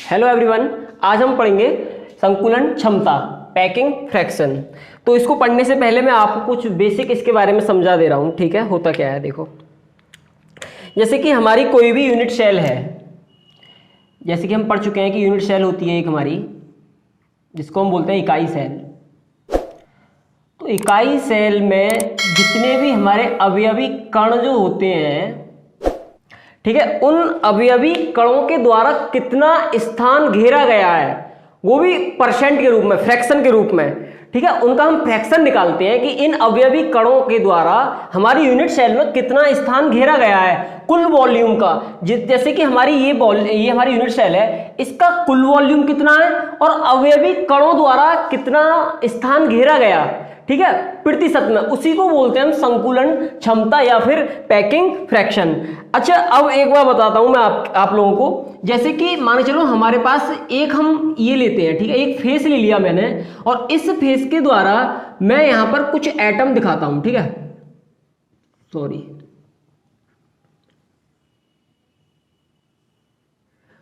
Hello everyone, आज हम पढ़ेंगे संकुलन क्षमता पैकिंग फ्रैक्शन। तो इसको पढ़ने से पहले मैं आपको कुछ बेसिक इसके बारे में समझा दे रहा हूँ। ठीक है, होता क्या है देखो, जैसे कि हमारी कोई भी यूनिट सेल है, जैसे कि हम पढ़ चुके हैं कि यूनिट सेल होती है एक हमारी, जिसको हम बोलते हैं इकाई सेल। तो इकाई सेल में जितने भी हमारे अवयवी कण जो होते हैं, ठीक है, उन अवयवी कणों के द्वारा कितना स्थान घेरा गया है, वो भी परसेंट के रूप में, फ्रैक्शन के रूप में। ठीक है, उनका हम फ्रैक्शन निकालते हैं कि इन अवयवी कणों के द्वारा हमारी यूनिट सेल में कितना स्थान घेरा गया है कुल वॉल्यूम का। जैसे कि हमारी ये हमारी यूनिट सेल है, इसका कुल वॉल्यूम कितना है और अवयवी कणों द्वारा कितना स्थान घेरा गया, ठीक है, प्रतिशत में, उसी को बोलते हैं हम संकुलन क्षमता या फिर पैकिंग फ्रैक्शन। अच्छा, अब एक बार बताता हूं मैं आप लोगों को। जैसे कि मान चलो हमारे पास एक हम ये लेते हैं, ठीक है, एक फेस ले लिया मैंने, और इस फेस के द्वारा मैं यहां पर कुछ एटम दिखाता हूं। ठीक है, सॉरी,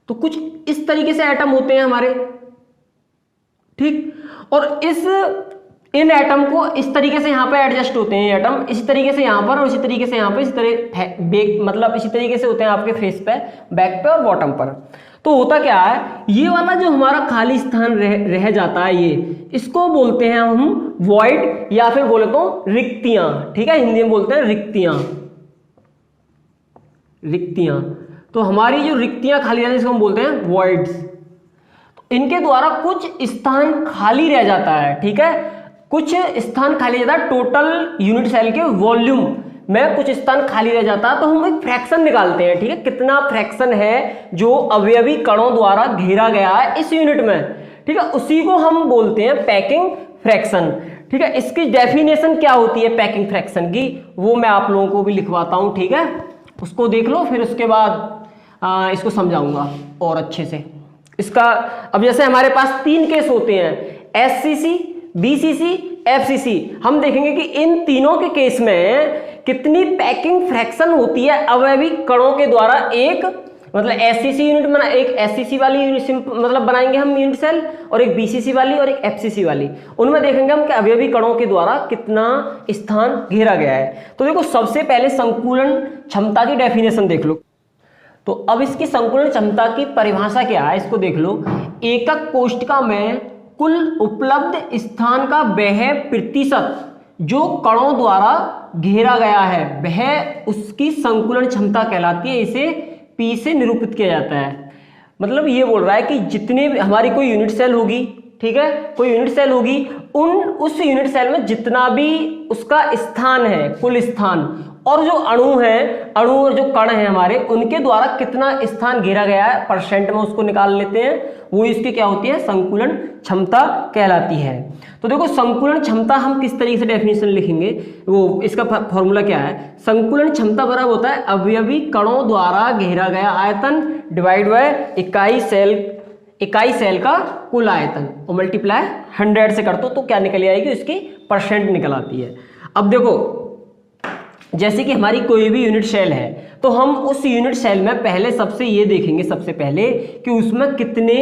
तो कुछ इस तरीके से एटम होते हैं हमारे, ठीक, और इन एटम को इस तरीके से यहाँ पे एडजस्ट होते हैं एटम, इसी तरीके से यहाँ पर और इसी तरीके से यहाँ पे, इसी तरह बैक, मतलब इसी तरीके से होते हैं आपके फेस पे, बैक पे और बॉटम पर। तो होता क्या है, ये वाला जो हमारा खाली स्थान रह जाता है, ये इसको बोलते हैं हम वॉइड या फिर बोले तो रिक्तियां। ठीक है, हिंदी में बोलते हैं रिक्तियां। तो हमारी जो रिक्तियां खाली रहती है, इसको हम बोलते हैं वॉइड्स। इनके द्वारा कुछ स्थान खाली रह जाता है, ठीक है, कुछ स्थान खाली रहता है टोटल यूनिट सेल के वॉल्यूम में, कुछ स्थान खाली रह जाता है, तो हम एक फ्रैक्शन निकालते हैं। ठीक है, कितना फ्रैक्शन है जो अवयवी कणों द्वारा घेरा गया है इस यूनिट में, ठीक है, उसी को हम बोलते हैं पैकिंग फ्रैक्शन। ठीक है, इसकी डेफिनेशन क्या होती है पैकिंग फ्रैक्शन की, वो मैं आप लोगों को भी लिखवाता हूं। ठीक है, उसको देख लो, फिर उसके बाद इसको समझाऊंगा और अच्छे से इसका। अब जैसे हमारे पास 3 केस होते हैं, SCC, BCC, FCC। हम देखेंगे कि इन तीनों के केस में कितनी पैकिंग फ्रैक्शन होती है अवयवी कणों के द्वारा। एक मतलब SCC यूनिट में एक SCC वाली यूनिट मतलब बनाएंगे हम यूनिट सेल, और एक BCC वाली और एक FCC वाली, उनमें देखेंगे हम कि अवयवी कणों के द्वारा कितना स्थान घेरा गया है। तो देखो, सबसे पहले संकुलन क्षमता की डेफिनेशन देख लो। तो अब इसकी संकुलन क्षमता की परिभाषा क्या है, इसको देख लो। एकक कोष्ठका में कुल उपलब्ध स्थान का वह प्रतिशत जो कणों द्वारा घेरा गया है, वह उसकी संकुलन क्षमता कहलाती है। इसे P से निरूपित किया जाता है। मतलब ये बोल रहा है कि जितने हमारी कोई यूनिट सेल होगी, ठीक है, कोई यूनिट सेल होगी, उस यूनिट सेल में जितना भी उसका स्थान है, कुल स्थान, और जो अणु और जो कण है हमारे, उनके द्वारा कितना स्थान घेरा गया है परसेंट में, उसको निकाल लेते हैं, वो इसकी क्या होती है, संकुलन क्षमता कहलाती है। तो देखो, संकुलन क्षमता हम किस तरीके से डेफिनेशन लिखेंगे, वो इसका फॉर्मूला क्या है, संकुलन क्षमता बराबर होता है अवयवी कणों द्वारा घेरा गया आयतन डिवाइड बाय इकाई सेल का कुल आयतन, और मल्टीप्लाई 100 से कर दो तो क्या निकल आएगी, उसकी परसेंट निकल आती है। अब देखो, जैसे कि हमारी कोई भी यूनिट सेल है, तो हम उस यूनिट सेल में पहले सबसे ये देखेंगे, सबसे पहले कि उसमें कितने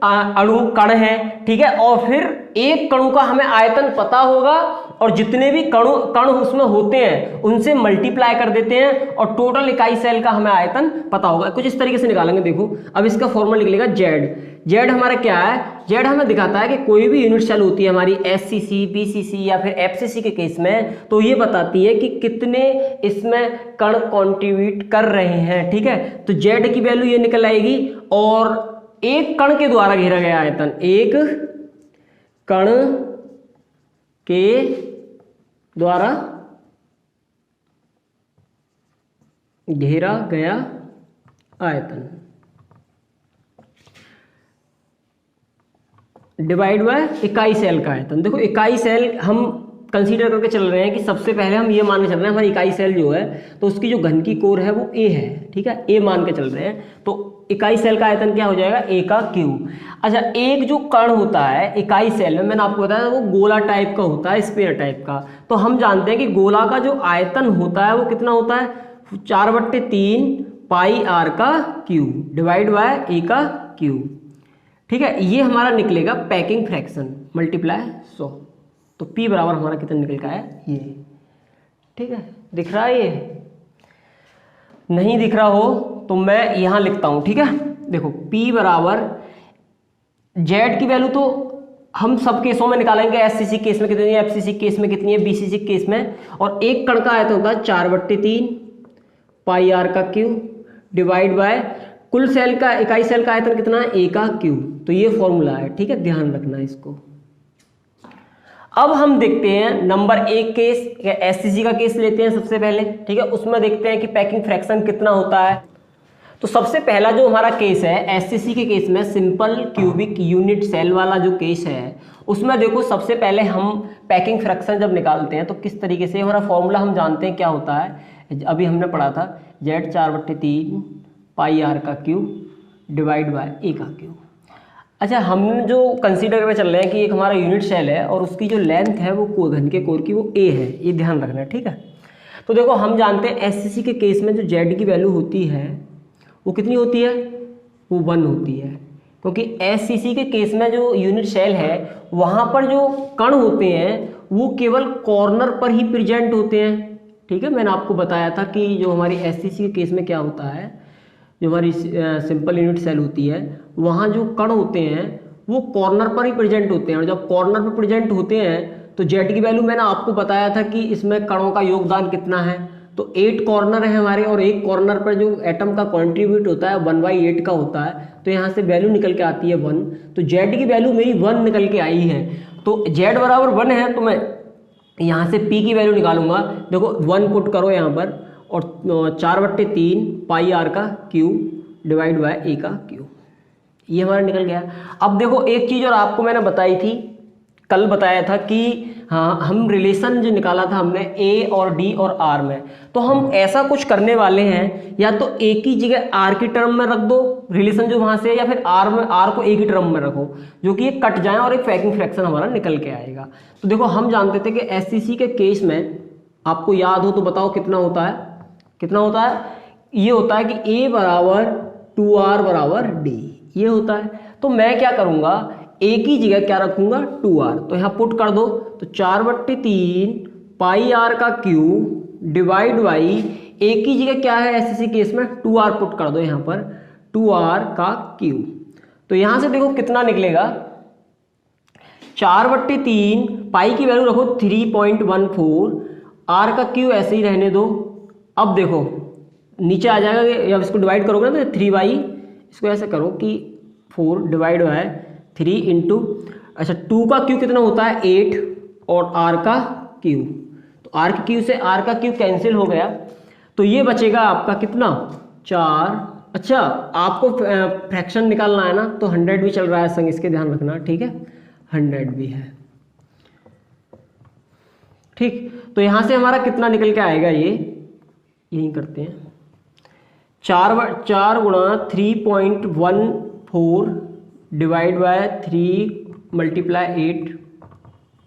अणु कण हैं, ठीक है, और फिर एक कणु का हमें आयतन पता होगा, और जितने भी कण उसमें होते हैं उनसे मल्टीप्लाई कर देते हैं, और टोटल इकाई सेल का हमें आयतन पता होगा। कुछ इस तरीके से निकालेंगे। देखो, अब इसका फॉर्मूला निकलेगा जेड हमारा क्या है, जेड हमें दिखाता है कि कोई भी यूनिट सेल होती है हमारी SCC, BCC या फिर FCC के केस में, तो ये बताती है कि कितने इसमें कण कंट्रीब्यूट कर रहे हैं। ठीक है, तो जेड की वैल्यू ये निकल आएगी, और एक कण के द्वारा घेरा गया आयतन, एक कण के द्वारा घेरा गया आयतन डिवाइड बाय इकाई सेल का आयतन। देखो, इकाई सेल हम कंसीडर करके चल रहे हैं कि सबसे पहले हम ये मान के चल रहे हैं हमारी इकाई सेल जो है, तो उसकी जो घन की कोर है वो A है। ठीक है, A मान के चल रहे हैं, तो इकाई सेल का आयतन क्या हो जाएगा, A का क्यूब। अच्छा, एक जो कण होता है इकाई सेल में, मैंने आपको बताया वो गोला टाइप का होता है, स्फीयर टाइप का। तो हम जानते हैं कि गोला का जो आयतन होता है वो कितना होता है, 4/3 पाई r का क्यूब डिवाइड बाय A का क्यूब। ठीक है, ये हमारा निकलेगा पैकिंग फ्रैक्शन मल्टीप्लाई 100। तो P बराबर हमारा कितना निकल का है ये। ठीक है, दिख रहा है? ये नहीं दिख रहा हो तो मैं यहां लिखता हूं। ठीक है, देखो P बराबर Z की वैल्यू तो हम सब केसों में निकालेंगे, SCC केस में कितनी है, FCC केस में कितनी है, BCC केस में। और एक कण का आयतन होता है 4/3 पाई r का क्यूब डिवाइड बाय कुल सेल का, इकाई सेल का आयतन कितना है, A का क्यूब। तो ये फॉर्मूला है। ठीक है, ध्यान रखना है इसको। अब हम देखते हैं नंबर 1 केस, SCC का केस लेते हैं सबसे पहले। ठीक है, उसमें देखते हैं कि पैकिंग फ्रैक्शन कितना होता है। तो सबसे पहला जो हमारा केस है SCC के केस में, सिंपल क्यूबिक यूनिट सेल वाला जो केस है, उसमें देखो सबसे पहले हम पैकिंग फ्रैक्शन जब निकालते हैं तो किस तरीके से, हमारा फॉर्मूला हम जानते हैं क्या होता है, अभी हमने पढ़ा था, Z 4/3 पाई r का क्यूब डिवाइड बाय A का क्यूब। अच्छा, हम जो कंसीडर में चल रहे हैं कि एक हमारा यूनिट सेल है और उसकी जो लेंथ है वो घन के कोर की वो A है, ये ध्यान रखना है। ठीक है, तो देखो हम जानते हैं SCC के केस में जो Z की वैल्यू होती है वो कितनी होती है, वो 1 होती है। क्योंकि SCC के केस में जो यूनिट सेल है वहाँ पर जो कण होते हैं वो केवल कॉर्नर पर ही प्रेजेंट होते हैं। ठीक है, मैंने आपको बताया था कि जो हमारी SCC के केस में क्या होता है, जो हमारी सिंपल यूनिट सेल होती है वहाँ जो कण होते हैं वो कॉर्नर पर ही प्रेजेंट होते हैं। और जब कॉर्नर पर प्रेजेंट होते हैं तो Z की वैल्यू मैंने आपको बताया था कि इसमें कणों का योगदान कितना है। तो 8 कॉर्नर है हमारे, और एक कॉर्नर पर जो एटम का कंट्रीब्यूट होता है 1/8 का होता है। तो यहाँ से वैल्यू निकल के आती है 1। तो Z की वैल्यू मेरी 1 निकल के आई है। तो Z बराबर 1 है तो मैं यहाँ से P की वैल्यू निकालूंगा। देखो 1 पुट करो यहाँ पर, और 4/3 पाई r का क्यूब डिवाइड बाय A का क्यूब, ये हमारा निकल गया। अब देखो एक चीज़ और आपको मैंने बताई थी, कल बताया था कि हाँ, हम रिलेशन जो निकाला था हमने A और D और R में, तो हम ऐसा कुछ करने वाले हैं, या तो A की जगह R की टर्म में रख दो रिलेशन जो वहाँ से, या फिर R को A की टर्म में रखो, जो कि ये कट जाए और एक पैकिंग फ्रैक्शन हमारा निकल के आएगा। तो देखो हम जानते थे कि SCC के केस में, आपको याद हो तो बताओ कितना होता है, कितना होता है, ये होता है कि A बराबर 2R बराबर D, ये होता है। तो मैं क्या करूँगा, A की जगह क्या रखूँगा, 2R। तो यहाँ पुट कर दो, तो 4/3 पाई r का क्यूब डिवाइड बाई A की जगह क्या है SCC केस में, 2R पुट कर दो यहाँ पर, 2R का क्यूब। तो यहाँ से देखो कितना निकलेगा, 4/3 पाई की वैल्यू रखो 3.14, R का क्यूब ऐसे ही रहने दो। अब देखो नीचे आ जाएगा, जब इसको डिवाइड करोगे ना तो 3/, इसको ऐसे करो कि 4 डिवाइड बाय 3 इंटू, अच्छा 2 का क्यूब कितना होता है 8, और R का क्यूब, तो R के क्यूब से R का क्यूब कैंसिल हो गया, तो ये बचेगा आपका कितना 4। अच्छा, आपको फ्रैक्शन निकालना है ना, तो 100 भी चल रहा है संग, इसके ध्यान रखना। ठीक है, 100 भी है। ठीक, तो यहाँ से हमारा कितना निकल के आएगा, ये यही करते हैं, 4 गुणा 3.14 डिवाइड बाय 3 मल्टीप्लाई 8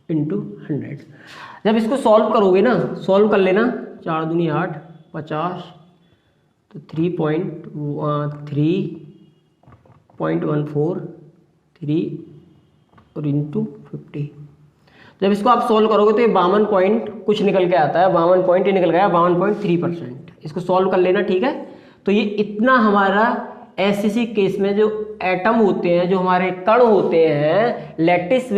इंटू 100। जब इसको सॉल्व करोगे ना, सॉल्व कर लेना, 4 दूनी 8, 50, तो 3.14 3 और इंटू 50। जब इसको आप सॉल्व करोगे तो ये 52 पॉइंट कुछ निकल के आता है, 52 पॉइंट ये निकल गया, 52.3%। इसको सॉल्व कर लेना। ठीक है, तो ये इतना हमारा SCC केस में जो एटम होते हैं, जो हमारे कण होते हैं लैटिस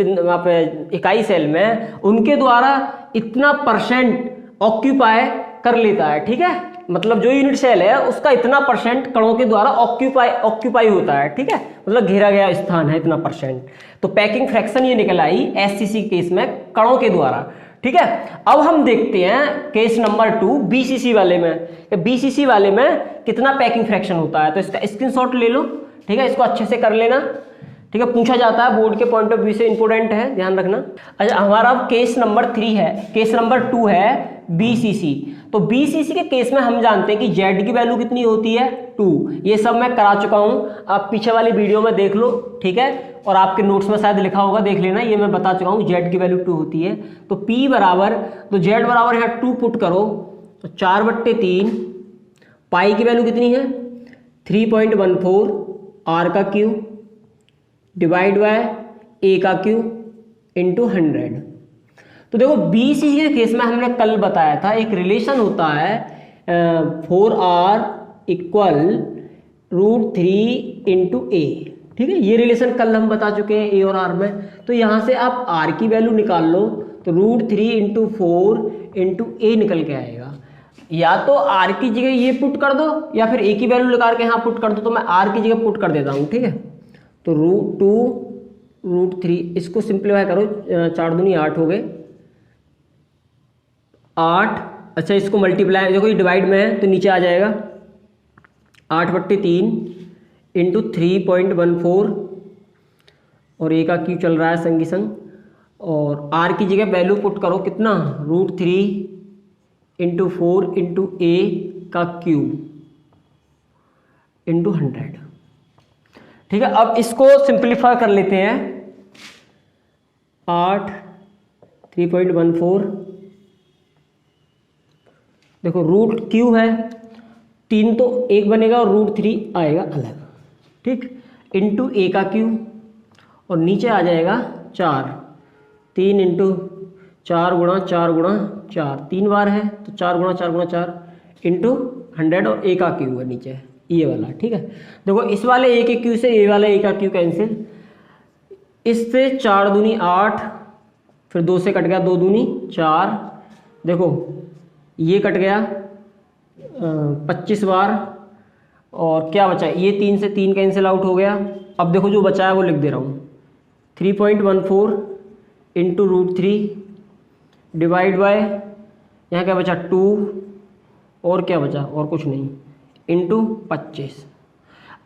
इकाई सेल में, उनके द्वारा इतना परसेंट ऑक्यूपाई कर लेता है। ठीक है, मतलब जो यूनिट सेल है उसका इतना परसेंट कणों के द्वारा ऑक्यूपाई होता है। ठीक है, मतलब घेरा गया स्थान है इतना परसेंट। तो पैकिंग फ्रैक्शन ये निकल आई SCC केस में कणों के द्वारा। ठीक है, अब हम देखते हैं केस नंबर 2 BCC वाले में। BCC वाले में कितना पैकिंग फ्रैक्शन होता है, तो इसका स्क्रीनशॉट ले लो। ठीक है, इसको अच्छे से कर लेना। ठीक है, पूछा जाता है बोर्ड के पॉइंट ऑफ व्यू से, इंपोर्टेंट है, ध्यान रखना। अच्छा, हमारा अब केस नंबर 3 है, केस नंबर 2 है BCC। तो BCC के केस में हम जानते हैं कि Z की वैल्यू कितनी होती है 2। ये सब मैं करा चुका हूं, आप पीछे वाली वीडियो में देख लो। ठीक है, और आपके नोट्स में शायद लिखा होगा, देख लेना, ये मैं बता चुका हूं Z की वैल्यू 2 होती है। तो P बराबर, तो Z बराबर यहाँ 2 पुट करो, तो 4/3 पाई की वैल्यू कितनी है 3.14 R का क्यूब डिवाइड बाय ए का क्यू इंटू 100। तो देखो BCC के केस में हमने कल बताया था एक रिलेशन होता है 4R इक्वल √3 इंटू ए। ठीक है, ये रिलेशन कल हम बता चुके हैं ए और आर में। तो यहाँ से आप आर की वैल्यू निकाल लो तो √3 इंटू 4 इंटू ए निकल के आएगा। या तो आर की जगह ये पुट कर दो या फिर ए की वैल्यू निकाल के यहाँ पुट कर दो। तो मैं आर की जगह पुट कर देता हूँ। ठीक है, तो √2 √3 इसको सिंप्लीफाई करो, 4 दूनी 8 हो गए 8। अच्छा इसको मल्टीप्लाई, देखो ये डिवाइड में है तो नीचे आ जाएगा 8/3 इंटू 3.14 और ए का क्यू चल रहा है संगी संग। और आर की जगह वैल्यू पुट करो कितना, √3 इंटू 4 इंटू ए का क्यू इंटू 100। ठीक है, अब इसको सिंप्लीफाई कर लेते हैं। 8 3.14 देखो रूट क्यू है 3 तो 1 बनेगा और √3 आएगा अलग। ठीक, इंटू ए का क्यू और नीचे आ जाएगा 4। 3 इंटू 4 गुणा 4 गुणा 4 3 बार है तो 4 गुणा 4 गुणा 4 इंटू 100 और ए का क्यू है नीचे ये वाला। ठीक है, देखो इस वाले ए के क्यू से ए वाला ए का क्यू कैंसिल, इससे 4 दूनी 8 फिर 2 से कट गया 2 दूनी 4। देखो ये कट गया 25 बार और क्या बचा, ये 3 से 3 कैंसिल आउट हो गया। अब देखो जो बचा है वो लिख दे रहा हूँ 3.14 इंटू √3 डिवाइड बाय यहाँ क्या बचा 2 और क्या बचा और कुछ नहीं इंटू 25।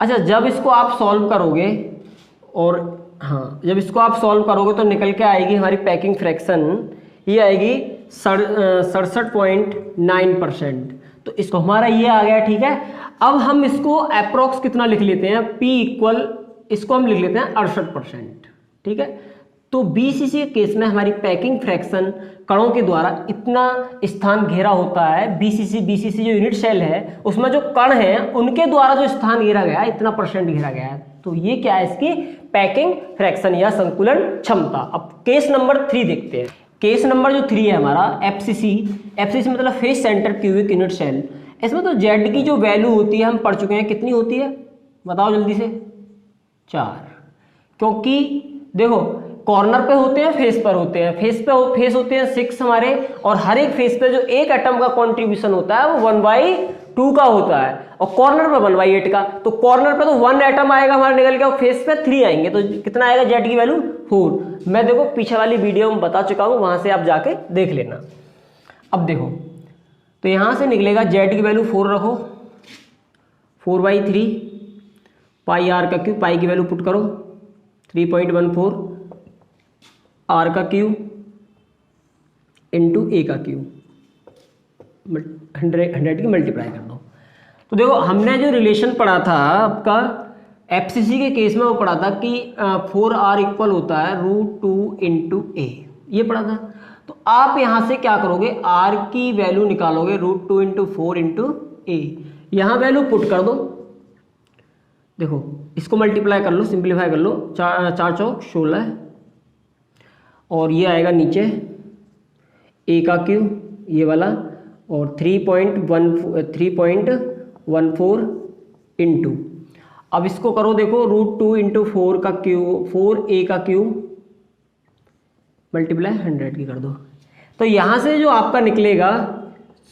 अच्छा जब इसको आप सॉल्व करोगे और हाँ जब इसको आप सॉल्व करोगे तो निकल के आएगी हमारी पैकिंग फ्रैक्शन, ये आएगी 67.9%। तो इसको हमारा ये आ गया। ठीक है, अब हम इसको अप्रोक्स कितना लिख लेते हैं, P इक्वल इसको हम लिख लेते हैं 68%। ठीक है, तो BCC के केस में हमारी पैकिंग फ्रैक्शन कणों के द्वारा इतना स्थान घेरा होता है। BCC जो यूनिट सेल है उसमें जो कण हैं उनके द्वारा जो स्थान घेरा गया इतना % घेरा गया है। तो ये क्या है, इसकी पैकिंग फ्रैक्शन या संकुलन क्षमता। अब केस नंबर 3 देखते हैं। केस नंबर जो 3 है हमारा FCC मतलब face centre cubic unit cell. इसमें तो Z की जो वैल्यू होती है हम पढ़ चुके हैं, कितनी होती है बताओ जल्दी से, 4। क्योंकि देखो कॉर्नर पे होते हैं, फेस पर होते हैं, फेस होते हैं 6 हमारे, और हर एक फेस पे जो एक एटम का कंट्रीब्यूशन होता है वो 1/2 का होता है और कॉर्नर पे 1/8 का। तो कॉर्नर पे तो 1 एटम आएगा हमारा निकल के और फेस पे 3 आएंगे, तो कितना आएगा Z की वैल्यू 4। मैं देखो पीछे वाली वीडियो में बता चुका हूं, वहां से आप जाके देख लेना। अब देखो तो यहां से निकलेगा Z की वैल्यू 4 रखो, 4/3 पाई आर का क्यू, पाई की वैल्यू पुट करो 3.14 आर का क्यू इंटू ए का क्यू 100 की मल्टीप्लाई कर दो। तो देखो हमने जो रिलेशन पढ़ा था आपका FCC के केस में वो पढ़ा था कि 4R इक्वल होता है √2 इंटू ए, ये पढ़ा था। तो आप यहाँ से क्या करोगे, R की वैल्यू निकालोगे √2 इंटू 4 इंटू ए, यहाँ वैल्यू पुट कर दो। देखो इसको मल्टीप्लाई कर लो, सिंप्लीफाई कर लो, 4 चौक 16 और ये आएगा नीचे ए का क्यू ये वाला और 3.14 इंटू, अब इसको करो देखो √2 इंटू 4 का क्यू 4a का क्यू मल्टीप्लाई 100 की कर दो। तो यहाँ से जो आपका निकलेगा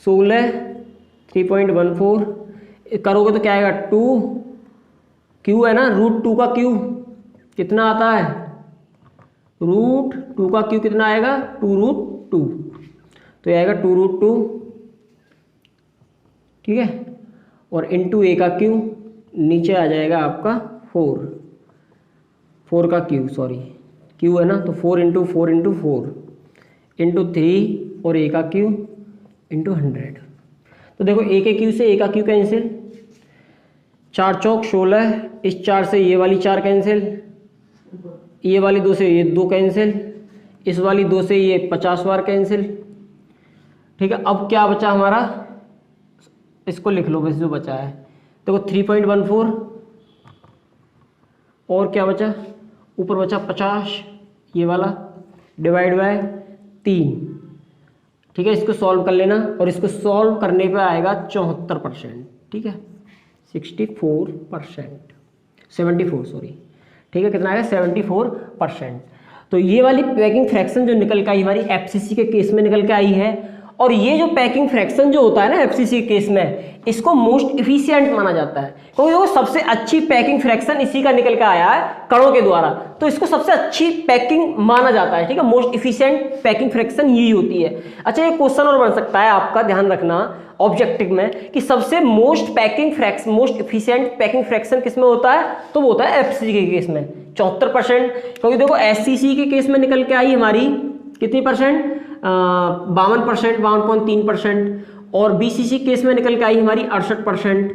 16 3.14 करोगे तो क्या आएगा 2 क्यू है ना, √2 का क्यू कितना आता है, √2 का क्यू कितना आएगा 2√2, तो ये आएगा 2√2। ठीक है, और इंटू ए का क्यू नीचे आ जाएगा आपका 4 का क्यू, सॉरी क्यू है ना, तो 4 इंटू 4 इंटू 4 इंटू 3 और ए का क्यू इंटू 100। तो देखो ए के क्यू से ए का क्यू कैंसिल, 4 चौक 16, इस 4 से ये वाली 4 कैंसिल, ये वाली 2 से ये 2 कैंसिल, इस वाली 2 से ये 50 बार कैंसिल। ठीक है, अब क्या बचा हमारा, इसको लिख लो बस जो बचा है। देखो 3.14 और क्या बचा, ऊपर बचा 50 ये वाला डिवाइड बाय 3, ठीक है। इसको सॉल्व कर लेना और इसको सॉल्व करने पे आएगा 74%, ठीक है 74%, 74 सॉरी, ठीक है। कितना आएगा 74%। तो ये वाली पैकिंग फ्रैक्शन जो निकल के आई हमारी एफसीसी के केस में निकल के आई है, और ये जो पैकिंग फ्रैक्शन जो होता है ना एफसीसी के केस में, इसको मोस्ट इफिशिएंट माना जाता है, क्योंकि वो सबसे अच्छी पैकिंग फ्रैक्शन इसी का निकल के आया है कणों के द्वारा, तो इसको सबसे अच्छी पैकिंग माना जाता है, ठीक है। मोस्ट इफिशिएंट पैकिंग फ्रैक्शन यही होती है। अच्छा, ये क्वेश्चन और बन सकता है आपका, ध्यान रखना ऑब्जेक्टिव में कि सबसे मोस्ट इफिशिएंट पैकिंग फ्रैक्शन किसमें होता है, तो वो होता है एफसीसी के केस में 74%। क्योंकि देखो एससीसी के केस में निकल के आई हमारी कितनी परसेंट, 52%, 52.3%, और बीसीसी केस में निकल के आई हमारी 68%,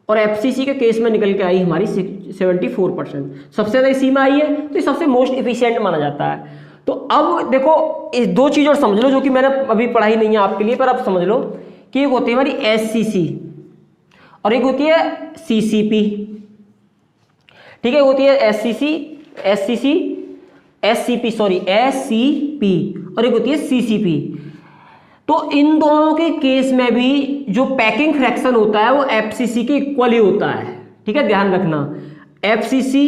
और एफसीसी के केस में निकल के आई हमारी 74%। सबसे ज्यादा इसी में आई है, तो ये सबसे मोस्ट इफिशिएंट माना जाता है। तो अब देखो इस दो चीज और समझ लो जो कि मैंने अभी पढ़ाई नहीं है आपके लिए, पर अब समझ लो कि एक होती है हमारी एससीसी और एक होती है सीसीपी, ठीक है। होती है एससीपी और एक होती है सीसीपी। तो इन दोनों के केस में भी जो पैकिंग फ्रैक्शन होता है वो एफसीसी के इक्वल ही होता है, ठीक है। ध्यान रखना एफसीसी,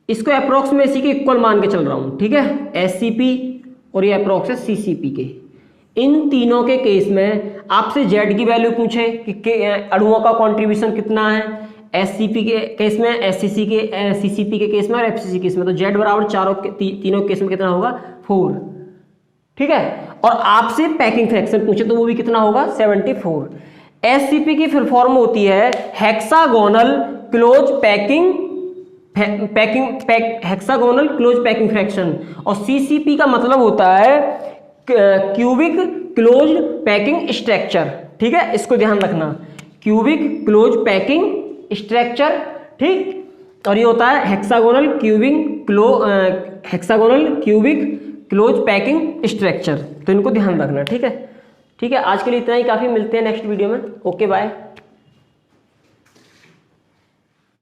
इसको अप्रोक्स में इसी के इक्वल मान के चल रहा हूं, ठीक है। एससीपी और ये अप्रोक्स है सीसीपी के। इन तीनों के केस में आपसे जेड की वैल्यू पूछे कि अणुओं का कंट्रीब्यूशन कितना है, एससीपी के केस में, एससीसी के, सीसीपी के केस में और एफसीसी केस में, तो जेड बराबर तीनों केस में कितना होगा 4, ठीक है। और आपसे पैकिंग फ्रैक्शन पूछे तो वो भी कितना होगा 74। एससीपी की फिर फॉर्म होती है hexagonal close hexagonal close packing fraction, और सीसीपी का मतलब होता है क्यूबिक क्लोज पैकिंग स्ट्रक्चर, ठीक है। इसको ध्यान रखना, क्यूबिक क्लोज पैकिंग स्ट्रक्चर, ठीक। और ये होता है hexagonal cubic close packing structure. तो इनको ध्यान रखना, ठीक है। ठीक है, आज के लिए इतना ही काफी, मिलते हैं नेक्स्ट वीडियो में। Okay bye.